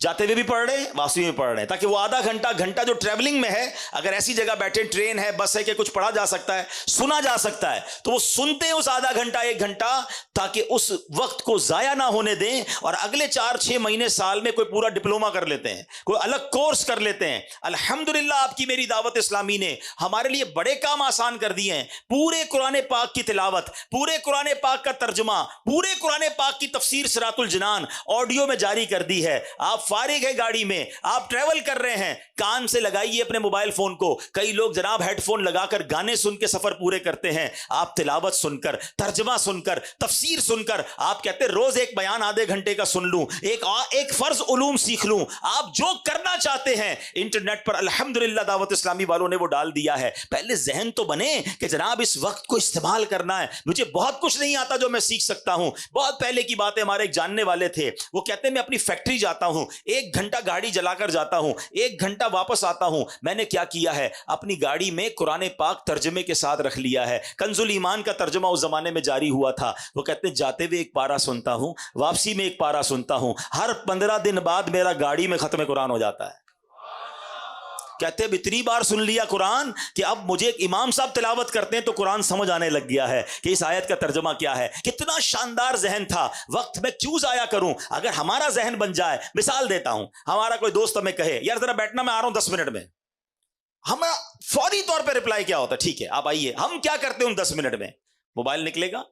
جاتے ہوئے بھی پڑھ رہے ہیں، واپسی میں پڑھ رہے ہیں، تاکہ وہ آدھا گھنٹہ جو ٹریولنگ میں ہے، اگر ایسی جگہ بیٹھے، ٹرین ہے، بس ہے، کہ کچھ پڑھا جا سکتا ہے، سنا جا سکتا ہے، تو وہ سنتے ہیں اس آدھا گھنٹہ 1 گھنٹہ، تاکہ اس وقت کو ضائع نہ ہونے دیں اور اگلے 4-6 مہینے سال میں کوئی پورا ڈپلوما کر لیتے ہیں، کوئی الگ کورس کر لیتے ہیں. الحمدللہ آپ کی میری دعوت اسلامی نے ہمارے لیے بڑے کام آسان کر دیے ہیں. پورے قرآن پاک کی تلاوت، پورے قرآن پاک کا ترجمہ، پورے قرآن پاک کی تفسیر صراط الجنان آڈیو میں جاری کر دی ہے. آپ فارغ ہے گاڑی میں، آپ ٹریول کر رہے ہیں، کان سے لگائیے اپنے موبائل فون کو. کئی لوگ جناب ہیڈ فون لگا کر گانے سن کے سفر پورے کرتے ہیں. آپ تلاوت سن کر، ترجمہ سن کر، تفسیر سن کر، آپ کہتے ہیں روز ایک بیان آدھے گھنٹے کا سن لوں، ایک فرض علوم سیکھ لوں. آپ جو کرنا چاہتے ہیں انٹرنیٹ پر الحمدللہ دعوت اسلامی والوں نے وہ ڈال دیا ہے. پہلے ذہن تو بنے کہ جناب اس وقت کو استعمال کرنا ہے. مجھے بہت کچھ نہیں آتا جو میں سیکھ سکتا ہوں. بہت پہلے کی بات ہے، ہمارے ایک جاننے والے تھے، وہ کہتے ہیں میں اپنی فیکٹری جاتا ہوں، 1 گھنٹہ گاڑی جلا کر جاتا ہوں، 1 گھنٹہ واپس آتا ہوں. میں نے کیا کیا ہے، اپنی گاڑی میں قرآن پاک ترجمے کے ساتھ رکھ لیا ہے. کنز الایمان کا ترجمہ اس زمانے میں جاری ہوا تھا. وہ کہتے ہیں جاتے ہوئے 1 پارہ سنتا ہوں، واپسی میں 1 پارہ سنتا ہوں. ہر 15 دن بعد میرا گاڑی میں ختم قرآن ہو جاتا ہے. کہتے ہیں اتنی بار سن لیا قرآن کہ اب مجھے ایک امام صاحب تلاوت کرتے ہیں تو قرآن سمجھ آنے لگ گیا ہے کہ اس آیت کا ترجمہ کیا ہے. کتنا شاندار ذہن تھا. وقت میں کیوں ضائع کروں؟ اگر ہمارا ذہن بن جائے. مثال دیتا ہوں، ہمارا کوئی دوست ہمیں کہے یار ذرا بیٹھنا، میں آ رہا ہوں 10 منٹ میں، ہمارا فوری طور پہ رپلائی کیا ہوتا ہے؟ ٹھیک ہے آپ آئیے. ہم کیا کرتے ہیں ان 10 منٹ میں؟ موبائل نکلے گا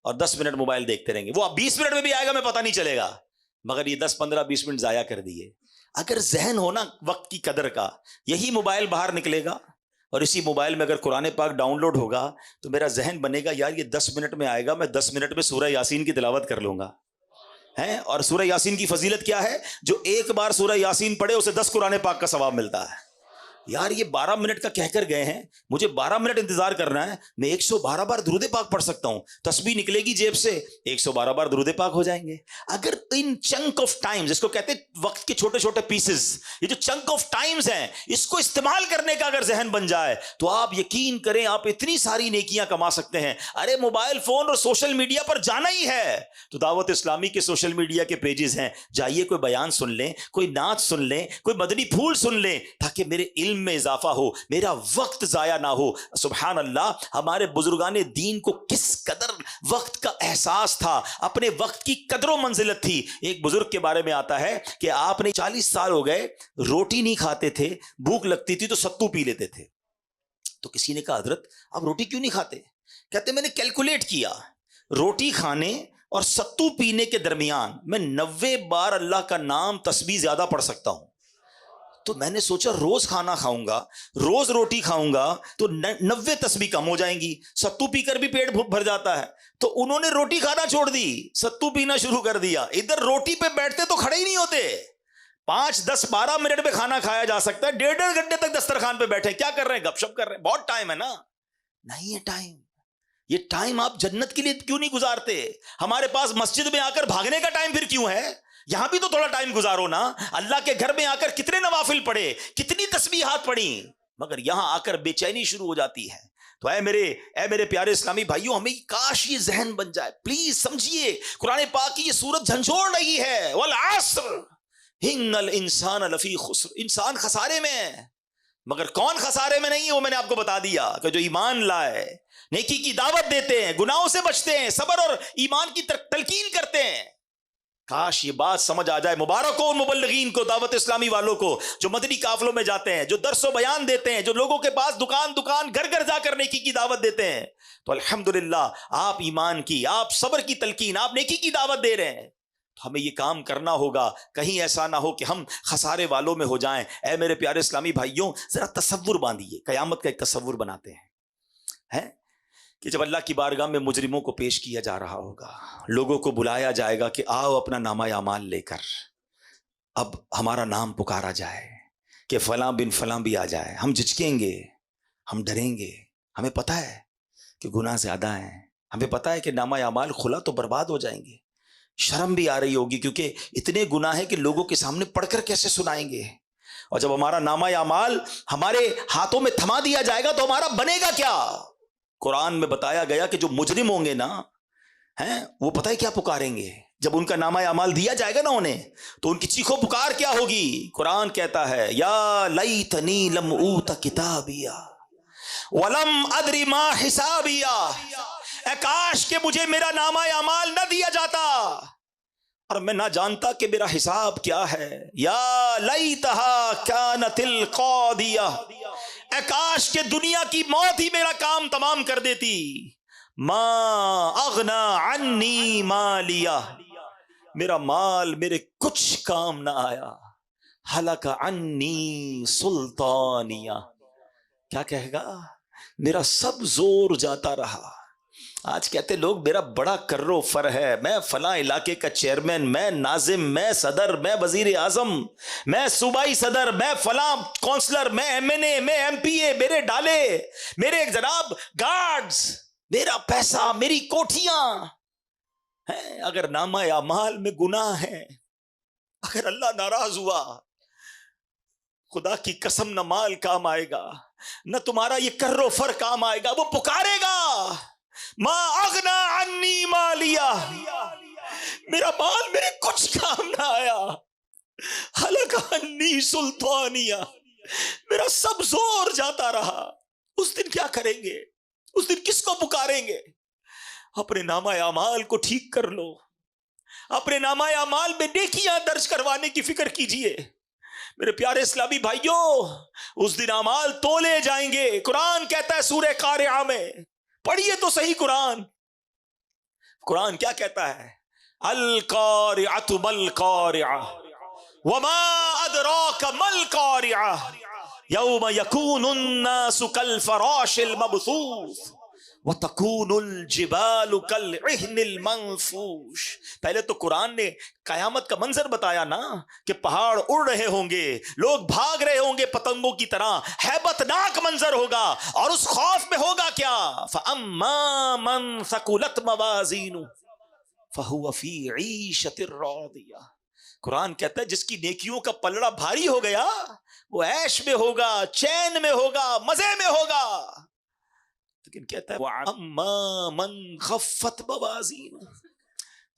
اور 10 منٹ موبائل دیکھتے رہیں گے. وہ اب 20 منٹ میں بھی آئے گا، میں پتہ نہیں چلے گا، مگر یہ 10 15 20 منٹ ضائع کر دیے. اگر ذہن ہونا وقت کی قدر کا، یہی موبائل باہر نکلے گا اور اسی موبائل میں اگر قرآن پاک ڈاؤن لوڈ ہوگا تو میرا ذہن بنے گا یار یہ 10 منٹ میں آئے گا، میں 10 منٹ میں سورہ یاسین کی تلاوت کر لوں گا. اور سورہ یاسین کی فضیلت کیا ہے؟ جو 1 بار سورہ یاسین پڑھے اسے 10 قرآن پاک کا ثواب ملتا ہے. یار یہ 12 منٹ کا کہہ کر گئے ہیں، مجھے 12 منٹ انتظار کرنا ہے، میں 112 بار درود پاک پڑھ سکتا ہوں. تسبیح نکلے گی جیب سے، 112 بار درود پاک ہو جائیں گے. اگر ان چنک آف ٹائم، جس کو کہتے ہیں وقت کے چھوٹے چھوٹے پیسز، یہ جو چنک آف ٹائمز ہیں، اس کو استعمال کرنے کا اگر ذہن بن جائے تو آپ یقین کریں آپ اتنی ساری نیکیاں کما سکتے ہیں. ارے موبائل فون اور سوشل میڈیا پر جانا ہی ہے تو دعوت اسلامی کے سوشل میڈیا کے پیجز ہیں، جائیے کوئی بیان سن لیں، کوئی نعت سن لیں، کوئی مدنی پھول سن لیں، تاکہ میرے علم میں اضافہ ہو، میرا وقت ضائع نہ ہو. سبحان اللہ، ہمارے بزرگان دین کو کس قدر وقت کا احساس تھا، اپنے وقت کی قدر و منزلت تھی. ایک بزرگ کے بارے میں آتا ہے کہ آپ نے 40 سال ہو گئے روٹی نہیں کھاتے تھے، بھوک لگتی تھی تو ستو پی لیتے تھے. تو کسی نے کہا حضرت آپ روٹی کیوں نہیں کھاتے؟ کہتے میں نے کیلکولیٹ کیا، روٹی کھانے اور ستو پینے کے درمیان میں 90 بار اللہ کا نام تسبیح زیادہ پڑھ سکتا ہوں. تو میں نے سوچا روز کھانا کھاؤں گا، روز روٹی کھاؤں گا تو 90 تسبیح کم ہو جائیں گی، ستو پی کر بھی پیٹ بھر جاتا ہے۔ تو انہوں نے روٹی کھانا چھوڑ دی، ستو پینا شروع کر دیا۔ ادھر روٹی پہ بیٹھتے تو کھڑے ہی نہیں ہوتے، 5 10 12 منٹ میں کھانا کھایا جا سکتا ہے، 1.5 گھنٹے تک دسترخوان پہ بیٹھے کیا کر رہے ہیں؟ گپ شپ کر رہے ہیں۔ بہت ٹائم ہے نا، نہیں ہے ٹائم۔ یہ ٹائم آپ جنت کے لیے کیوں نہیں گزارتے؟ ہمارے پاس مسجد میں آ کر بھاگنے کا ٹائم پھر کیوں ہے؟ یہاں بھی تو تھوڑا ٹائم گزارو نا۔ اللہ کے گھر میں آ کر کتنے نوافل پڑھے، کتنی تسبیحات پڑھی، مگر یہاں آ کر بے چینی شروع ہو جاتی ہے۔ تو اے میرے پیارے اسلامی بھائیوں، ہمیں کاش یہ ذہن بن جائے۔ پلیز سمجھیے، قرآن پاک کی یہ سورت جھنجھوڑ رہی ہے، والعصر ان الانسان لفی خسر، انسان خسارے میں ہے۔ مگر کون خسارے میں نہیں ہے وہ میں نے آپ کو بتا دیا، کہ جو ایمان لائے، نیکی کی دعوت دیتے ہیں، گناہوں سے بچتے ہیں، صبر اور ایمان کی تلقین کرتے ہیں۔ کاش یہ بات سمجھ آ جائے۔ مبارک ہو ان مبلغین کو، دعوت اسلامی والوں کو، جو مدنی قافلوں میں جاتے ہیں، جو درس و بیان دیتے ہیں، جو لوگوں کے پاس دکان گھر گھر جا کر نیکی کی دعوت دیتے ہیں۔ تو الحمدللہ آپ ایمان کی، آپ صبر کی تلقین، آپ نیکی کی دعوت دے رہے ہیں۔ تو ہمیں یہ کام کرنا ہوگا، کہیں ایسا نہ ہو کہ ہم خسارے والوں میں ہو جائیں۔ اے میرے پیارے اسلامی بھائیوں، ذرا تصور باندھیے، قیامت کا ایک تصور بناتے ہیں کہ جب اللہ کی بارگاہ میں مجرموں کو پیش کیا جا رہا ہوگا، لوگوں کو بلایا جائے گا کہ آؤ اپنا نامہ اعمال لے کر، اب ہمارا نام پکارا جائے کہ فلاں بن فلاں بھی آ جائے۔ ہم جھجکیں گے، ہم ڈریں گے، ہمیں پتہ ہے کہ گناہ زیادہ ہیں، ہمیں پتہ ہے کہ نامہ اعمال کھلا تو برباد ہو جائیں گے، شرم بھی آ رہی ہوگی کیونکہ اتنے گناہ ہیں کہ لوگوں کے سامنے پڑھ کر کیسے سنائیں گے۔ اور جب ہمارا نامہ اعمال ہمارے ہاتھوں میں تھما دیا جائے گا تو ہمارا بنے گا کیا؟ قرآن میں بتایا گیا کہ جو مجرم ہوں گے نا، وہ پتہ ہے کیا پکاریں گے؟ جب ان کا نامہ اعمال دیا جائے گا نا انہیں، تو ان کی چیخو پکار کیا ہوگی؟ قرآن کہتا ہے یا لیتنی لم اوت کتابیا ولم ادری ما حسابیا، اے کاش کہ مجھے میرا نامہ اعمال نہ دیا جاتا اور میں نہ جانتا کہ میرا حساب کیا ہے۔ یا لیتہا کانت القاضیہ، اے کاش کہ دنیا کی موت ہی میرا کام تمام کر دیتی۔ ما اغنا عنی مالیہ، میرا مال میرے کچھ کام نہ آیا۔ ہلک عنی سلطانیہ، کیا کہے گا؟ میرا سب زور جاتا رہا۔ آج کہتے لوگ میرا بڑا کرو فر ہے، میں فلاں علاقے کا چیئرمین، میں ناظم، میں صدر، میں وزیر اعظم، میں صوبائی صدر، میں فلاں کونسلر، میں ایم این اے، میں ایم پی اے، میرے ڈالے، میرے جناب گارڈز، میرا پیسہ، میری کوٹھیاں ہیں۔ اگر نامہ اعمال میں گناہ ہے، اگر اللہ ناراض ہوا، خدا کی قسم نہ مال کام آئے گا، نہ تمہارا یہ کرو فر کام آئے گا۔ وہ پکارے گا ما اغنا عنی مالیہ، میرا مال میرے کچھ کام نہ آیا۔ ہلک عنی سلطانیہ، میرا سب زور جاتا رہا۔ اس دن کیا کریں گے؟ اس دن کس کو پکاریں گے؟ اپنے نامہ اعمال کو ٹھیک کر لو، اپنے نامہ اعمال میں نیکیاں درج کروانے کی فکر کیجئے۔ میرے پیارے اسلامی بھائیوں، اس دن اعمال تولے جائیں گے۔ قرآن کہتا ہے سورہ قارعہ میں، پڑھیے تو صحیح قرآن کیا کہتا ہے؟ القارعۃ ما القارعہ وما ادراک ما القارعہ یوم یکون الناس کالفراش المبثوث وتکون الجبال کالعہن المنفوش۔ پہلے تو قرآن نے قیامت کا منظر بتایا نا، کہ پہاڑ اڑ رہے ہوں گے، لوگ بھاگ رہے ہوں گے پتنگوں کی طرح، ہیبت ناک منظر ہوگا، اور اس خوف میں ہوگا کیا؟ فَأَمَّا مَنْ ثَقُلَتْ مَوَازِينُهُ فَهُوَ فِي عِيشَةٍ رَاضِيَةٍ۔ قرآن کہتا ہے جس کی نیکیوں کا پلڑا بھاری ہو گیا، وہ عیش میں ہوگا، چین میں ہوگا، مزے میں ہوگا۔ لیکن کہتا ہے وَأَمَّا مَنْ خَفَّتْ مَوَازِينُهُ،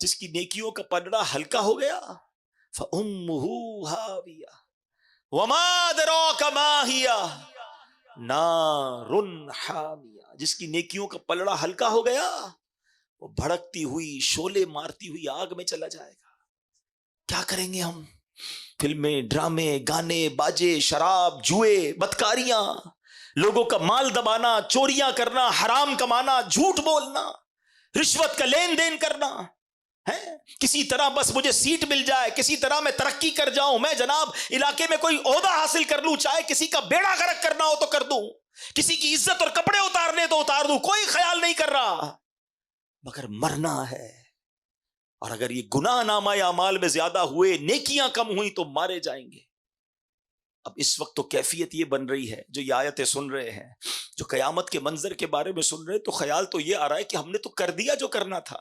جس کی نیکیوں کا پلڑا ہلکا ہو گیا، فَأُمُّهُ هَاوِيَةٌ وَمَا أَدْرَاكَ مَا هِيَهْ نَارٌ حَامِيَةٌ، جس کی نیکیوں کا پلڑا ہلکا ہو گیا، وہ بھڑکتی ہوئی، شعلے مارتی ہوئی آگ میں چلا جائے گا۔ کیا کریں گے ہم؟ فلمیں، ڈرامے، گانے، باجے، شراب، جوئے، بدکاریاں، لوگوں کا مال دبانا، چوریاں کرنا، حرام کمانا، جھوٹ بولنا، رشوت کا لین دین کرنا۔ ہے کسی طرح بس مجھے سیٹ مل جائے, کسی طرح میں ترقی کر جاؤں, میں جناب علاقے میں کوئی عہدہ حاصل کر لوں, چاہے کسی کا بیڑا غرق کرنا ہو تو کر دوں, کسی کی عزت اور کپڑے اتارنے تو اتار دوں, کوئی خیال نہیں کر رہا. مگر مرنا ہے, اور اگر یہ گناہ نامہ اعمال میں زیادہ ہوئے, نیکیاں کم ہوئی تو مارے جائیں گے. اب اس وقت تو کیفیت یہ بن رہی ہے, جو یہ آیتیں سن رہے ہیں, جو قیامت کے منظر کے بارے میں سن رہے ہیں, تو خیال تو یہ آ رہا ہے کہ ہم نے تو کر دیا جو کرنا تھا,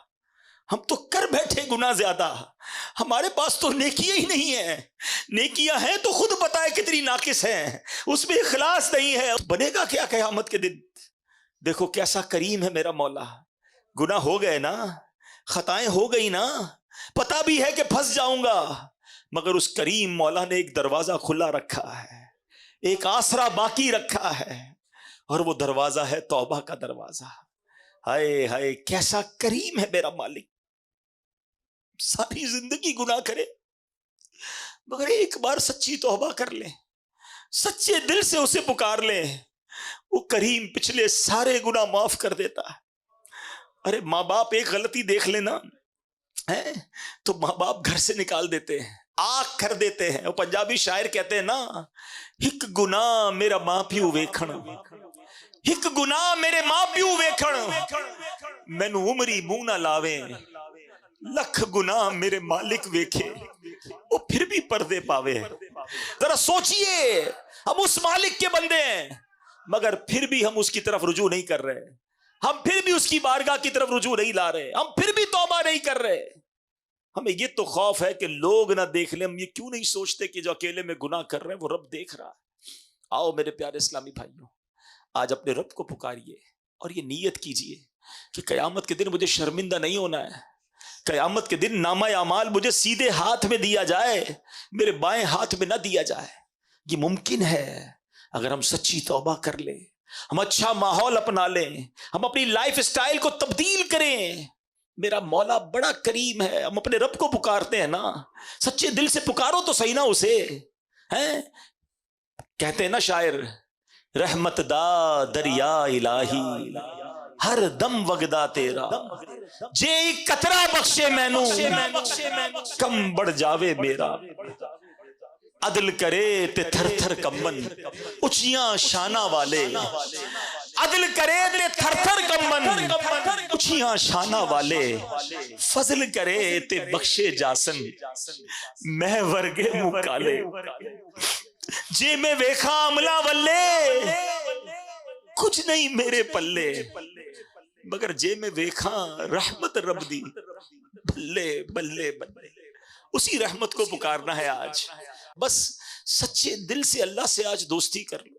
ہم تو کر بیٹھے گناہ زیادہ, ہمارے پاس تو نیکیاں ہی نہیں ہیں. نیکیاں ہیں تو خود پتہ ہے کتنی ناقص ہیں, اس میں اخلاص نہیں ہے. بنے گا کیا قیامت کے دن؟ دیکھو کیسا کریم ہے میرا مولا. گناہ ہو گئے نا, خطائیں ہو گئی نا, پتہ بھی ہے کہ پھنس جاؤں گا, مگر اس کریم مولا نے ایک دروازہ کھلا رکھا ہے, ایک آسرا باقی رکھا ہے, اور وہ دروازہ ہے توبہ کا دروازہ. ہائے ہائے کیسا کریم ہے میرا مالک. ساری زندگی گناہ کرے مگر ایک بار سچی توبہ کر لیں, سچے دل سے اسے پکار لیں, وہ کریم پچھلے سارے گناہ معاف کر دیتا ہے. ارے ماں باپ ایک غلطی دیکھ لینا ہے تو ماں باپ گھر سے نکال دیتے ہیں, آگ کر دیتے ہیں. وہ پنجابی شاعر کہتے ہیں نا, ایک گناہ میرا ماں پیو ویکھن, ایک گناہ میرے ماں پیو ویکھن, مینوں عمری منہ نہ لاویں, لکھ گناہ میرے مالک ویکھے, وہ پھر بھی پردے پاوے. ذرا سوچئے, ہم اس مالک کے بندے ہیں مگر پھر بھی ہم اس کی طرف رجوع نہیں کر رہے, ہم پھر بھی اس کی بارگاہ کی طرف رجوع نہیں لا رہے, ہم پھر بھی توبہ نہیں کر رہے. ہمیں یہ تو خوف ہے کہ لوگ نہ دیکھ لیں. ہم یہ کیوں نہیں سوچتے کہ جو اکیلے میں گناہ کر رہے ہیں وہ رب دیکھ رہا ہے. آؤ میرے پیارے اسلامی بھائیوں, آج اپنے رب کو پکاریے اور یہ نیت کیجئے کہ قیامت کے دن مجھے شرمندہ نہیں ہونا ہے. قیامت کے دن نامہ اعمال مجھے سیدھے ہاتھ میں دیا جائے, میرے بائیں ہاتھ میں نہ دیا جائے. یہ ممکن ہے اگر ہم سچی توبہ کر لیں, ہم اچھا ماحول اپنا لیں, ہم اپنی لائف اسٹائل کو تبدیل کریں. میرا مولا بڑا کریم ہے. ہم اپنے رب کو پکارتے ہیں نا, سچے دل سے پکارو تو صحیح نا اسے. ہیں کہتے ہیں نا شاعر, رحمت دا دریا الہی ہر دم وگدا تیرا, جے ایک قطرہ بخشے مینوں کم بڑھ جاوے میرا. عدل کرے تے تھر تھر کمبن اچیاں شانہ والے, عدل کرے تے تھر تھر کمبن اچیاں شانہ والے, فضل کرے تے بخشے جاسن میں ورگے مکالے. جے میں ویکھا عملہ ولے کچھ نہیں میرے پلے, مگر جے میں ویکھا رحمت رب دی بلے بلے بلے. اسی رحمت کو پکارنا ہے آج. بس سچے دل سے اللہ سے آج دوستی کر لو,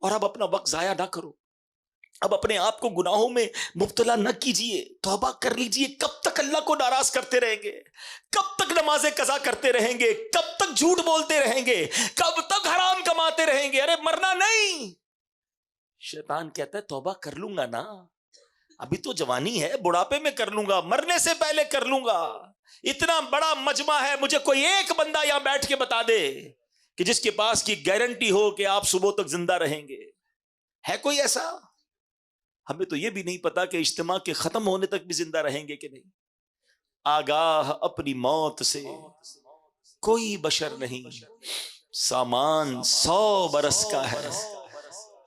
اور اب اپنا وقت ضائع نہ کرو. اب اپنے آپ کو گناہوں میں مبتلا نہ کیجئے, توبہ کر لیجئے. کب تک اللہ کو ناراض کرتے رہیں گے, کب تک نمازیں قضا کرتے رہیں گے, کب تک جھوٹ بولتے رہیں گے, کب تک حرام کماتے رہیں گے. ارے مرنا نہیں. شیطان کہتا ہے توبہ کر لوں گا نا, ابھی تو جوانی ہے, بڑھاپے میں کر لوں گا, مرنے سے پہلے کر لوں گا. اتنا بڑا مجمع ہے, مجھے کوئی ایک بندہ یہاں بیٹھ کے بتا دے کہ جس کے پاس کی گارنٹی ہو کہ آپ صبح تک زندہ رہیں گے. ہے کوئی ایسا؟ ہمیں تو یہ بھی نہیں پتا کہ اجتماع کے ختم ہونے تک بھی زندہ رہیں گے کہ نہیں. آگاہ اپنی موت سے کوئی بشر نہیں, سامان 100 برس کا ہے,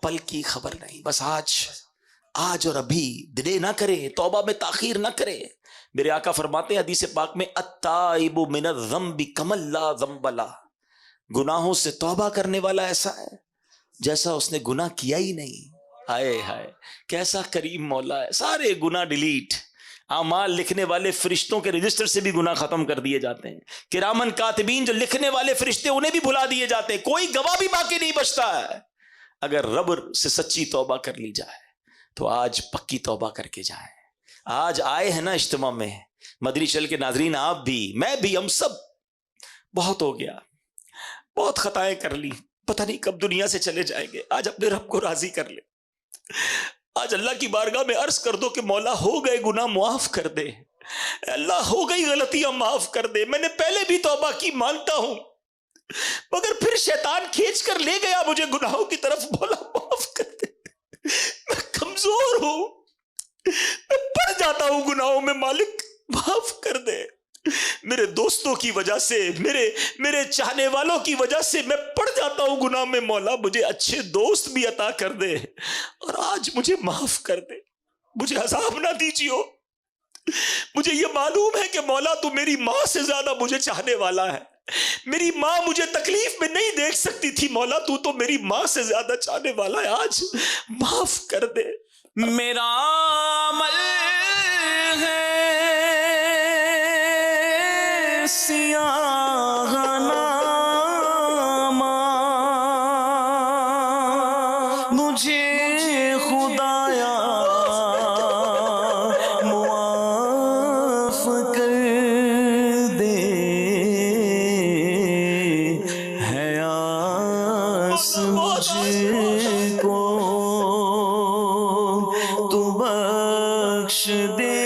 پل کی خبر نہیں. بس آج اور ابھی دلے نہ کرے, توبہ میں تاخیر نہ کرے. میرے آقا فرماتے ہیں حدیث پاک میں, التائب من الذنب کمن لا ذنب لہ, گناہوں سے توبہ کرنے والا ایسا ہے جیسا اس نے گناہ کیا ہی نہیں. ہائے ہائے کیسا کریم مولا ہے. سارے گناہ ڈیلیٹ, اعمال لکھنے والے فرشتوں کے رجسٹر سے بھی گناہ ختم کر دیے جاتے ہیں. کرامن کاتبین جو لکھنے والے فرشتے انہیں بھی بھلا دیے جاتے ہیں. کوئی گواہ بھی باقی نہیں بچتا ہے. اگر رب سے سچی توبہ کر لی جائے تو آج پکی توبہ کر کے جائیں. آج آئے ہیں نا اجتماع میں, مدنی چل کے ناظرین, آپ بھی, میں بھی, ہم سب, بہت ہو گیا, بہت خطائیں کر لی, پتہ نہیں کب دنیا سے چلے جائیں گے. آج اپنے رب کو راضی کر لے. آج اللہ کی بارگاہ میں عرض کر دو کہ مولا ہو گئے گناہ معاف کر دے, اللہ ہو گئی غلطیاں معاف کر دے. میں نے پہلے بھی توبہ کی, مانتا ہوں, مگر پھر شیطان کھینچ کر لے گیا مجھے گناہوں کی طرف. مولا معاف کر دے, میں کمزور ہوں, میں پڑ جاتا ہوں گناہوں میں. مالک معاف کر دے. میرے دوستوں کی وجہ سے، میرے چاہنے والوں کی وجہ سے میں پڑ جاتا ہوں گناہ میں. مولا مجھے اچھے دوست بھی عطا کر دے، اور آج مجھے معاف کر دے. مجھے عذاب نہ دیجیو. مجھے یہ معلوم ہے کہ مولا تو میری ماں سے زیادہ مجھے چاہنے والا ہے. میری ماں مجھے تکلیف میں نہیں دیکھ سکتی تھی، مولا تو میری ماں سے زیادہ چاہنے والا ہے. آج معاف کر دے. میرا عمل ہے سیاہ نامہ، مجھے خدایا معاف کر دے. ہے آس مجھ کو تو بخش دے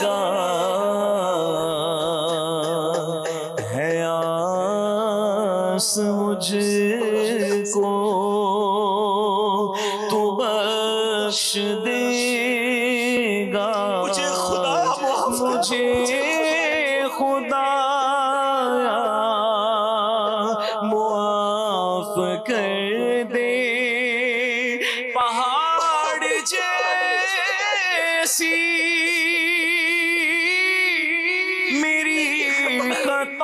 گا. ہے آس مجھ کو تو بخش دے گا. مجھے خدا معاف کر. مجھے خدایا معاف کر دے. پہاڑ جیسی میری خطائیں،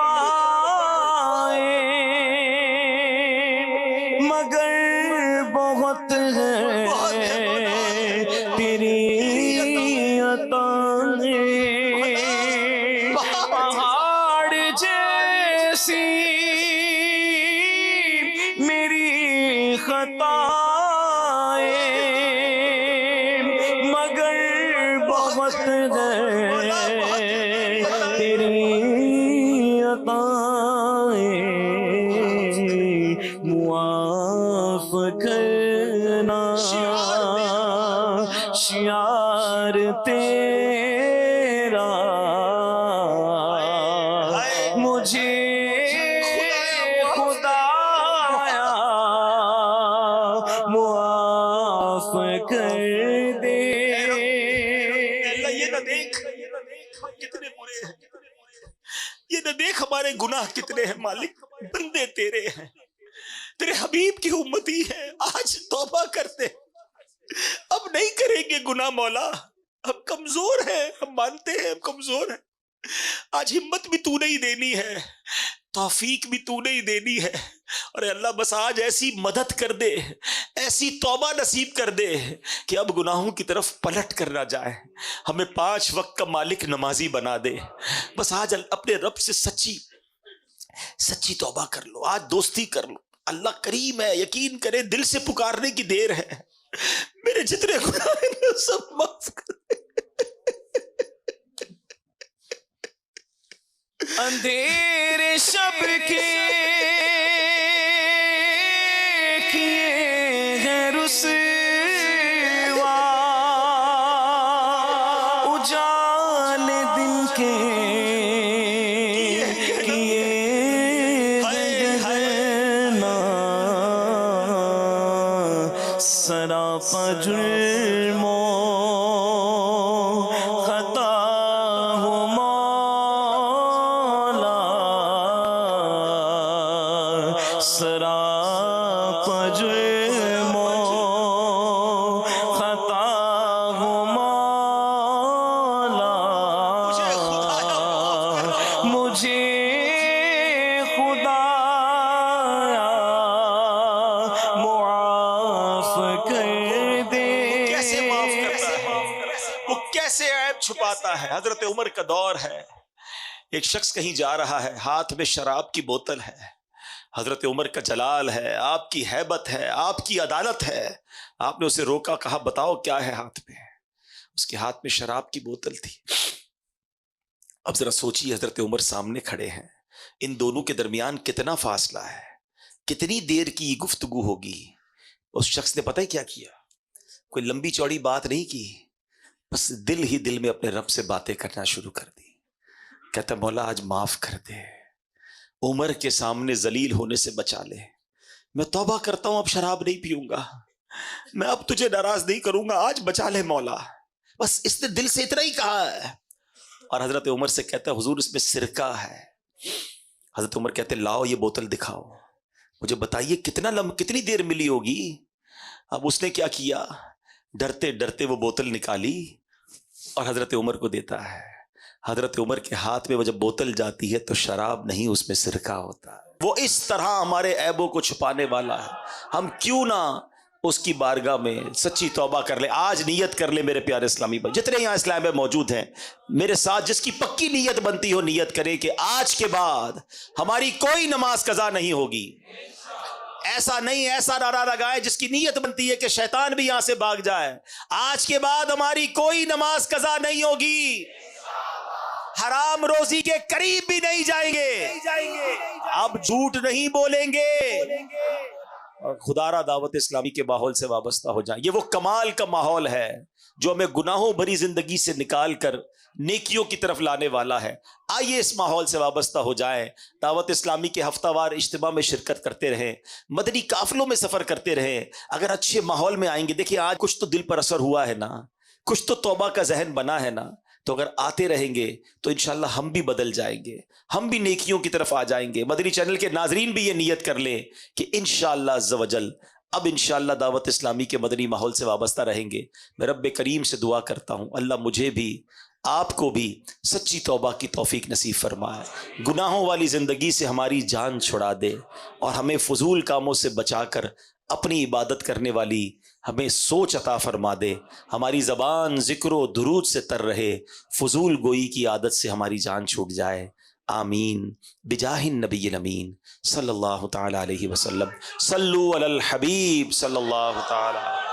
مگر بہت ہے تیری عطائیں. پہاڑ جیسی میری خطائیں، مگر بہت ہے تیری عطائیں. معاف کرنا شعار تیرا، مجھے خدایا معاف کر دے. اللہ یہ نہ دیکھ ہم کتنے برے ہیں، یہ نہ دیکھ ہمارے گناہ کتنے ہیں. مالک بندے تیرے ہیں، تیرے حبیب کی امتی ہے. آج توبہ کرتے، اب نہیں کریں گے گناہ. مولا ہم کمزور ہیں، ہم مانتے ہیں ہم کمزور ہیں. آج ہمت بھی تو نہیں دینی ہے، توفیق بھی تو نہیں دینی ہے. اور اللہ بس آج ایسی مدد کر دے، ایسی توبہ نصیب کر دے کہ اب گناہوں کی طرف پلٹ کر نہ جائے. ہمیں 5 وقت کا مالک نمازی بنا دے. بس آج اپنے رب سے سچی توبہ کر لو. آج دوستی کر لو. اللہ کریم ہے، یقین کرے دل سے پکارنے کی دیر ہے. میرے جتنے گناہ ہیں سب معاف کر دے. اندھیرے شب کے کیے ہیں رسوا، اجال دن کے کیے ہیں نا، سراپا جرموں خطا ہو مولا، سراپا جرموں خطا ہو مولا. مجھے خدایا معاف کر دے. کیسے معاف کرتا ہے، وہ کیسے عیب چھپاتا ہے. حضرت عمر کا دور ہے، ایک شخص کہیں جا رہا ہے، ہاتھ میں شراب کی بوتل ہے. حضرت عمر کا جلال ہے، آپ کی ہیبت ہے، آپ کی عدالت ہے. آپ نے اسے روکا، کہا بتاؤ کیا ہے ہاتھ میں. اس کے ہاتھ میں شراب کی بوتل تھی. اب ذرا سوچیے، حضرت عمر سامنے کھڑے ہیں، ان دونوں کے درمیان کتنا فاصلہ ہے، کتنی دیر کی گفتگو ہوگی. اس شخص نے پتہ ہی کیا کیا، کوئی لمبی چوڑی بات نہیں کی، بس دل ہی دل میں اپنے رب سے باتیں کرنا شروع کر دی. کہتا مولا آج معاف کر دے، عمر کے سامنے ذلیل ہونے سے بچا لے. میں توبہ کرتا ہوں، اب شراب نہیں پیوں گا، میں اب تجھے ناراض نہیں کروں گا، آج بچا لے مولا. بس اس نے دل سے اتنا ہی کہا ہے. اور حضرت عمر سے کہتا ہے حضور اس میں سرکہ ہے. حضرت عمر کہتے ہیں لاؤ یہ بوتل دکھاؤ, مجھے بتائیے کتنی دیر ملی ہوگی. اب اس نے کیا کیا, ڈرتے ڈرتے وہ بوتل نکالی اور حضرت عمر کو دیتا ہے. حضرت عمر کے ہاتھ میں وہ جب بوتل جاتی ہے تو شراب نہیں, اس میں سرکہ ہوتا ہے. وہ اس طرح ہمارے عیبوں کو چھپانے والا ہے. ہم کیوں نہ اس کی بارگاہ میں سچی توبہ کر لیں. آج نیت کر لیں میرے پیارے اسلامی بھائی, جتنے یہاں اسلام میں موجود ہیں میرے ساتھ, جس کی پکی نیت بنتی ہو نیت کریں کہ آج کے بعد ہماری کوئی نماز قضا نہیں ہوگی. ایسا نہیں, ایسا نعرہ لگائے جس کی نیت بنتی ہے کہ شیطان بھی یہاں سے بھاگ جائے. آج کے بعد ہماری کوئی نماز قضا نہیں ہوگی, حرام روزی کے قریب بھی نہیں جائیں گے, اب جھوٹ نہیں بولیں گے, اور خدا را دعوت اسلامی کے ماحول سے وابستہ ہو جائیں. یہ وہ کمال کا ماحول ہے جو ہمیں گناہوں بھری زندگی سے نکال کر نیکیوں کی طرف لانے والا ہے. آئیے اس ماحول سے وابستہ ہو جائیں, دعوت اسلامی کے ہفتہ وار اجتماع میں شرکت کرتے رہیں, مدنی قافلوں میں سفر کرتے رہیں. اگر اچھے ماحول میں آئیں گے, دیکھیں آج کچھ تو دل پر اثر ہوا ہے نا, کچھ تو توبہ کا ذہن بنا ہے نا, تو اگر آتے رہیں گے تو انشاءاللہ ہم بھی بدل جائیں گے, ہم بھی نیکیوں کی طرف آ جائیں گے. مدنی چینل کے ناظرین بھی یہ نیت کر لیں کہ انشاءاللہ عز و جل اب انشاءاللہ دعوت اسلامی کے مدنی ماحول سے وابستہ رہیں گے. میں رب کریم سے دعا کرتا ہوں اللہ مجھے بھی آپ کو بھی سچی توبہ کی توفیق نصیب فرمائے, گناہوں والی زندگی سے ہماری جان چھڑا دے, اور ہمیں فضول کاموں سے بچا کر اپنی عبادت کرنے والی ہمیں سوچ عطا فرما دے. ہماری زبان ذکر و درود سے تر رہے, فضول گوئی کی عادت سے ہماری جان چھوٹ جائے. آمین بجاہ النبی الامین صلی اللہ تعالی علیہ وسلم. صلو علی الحبیب صلی اللہ تعالی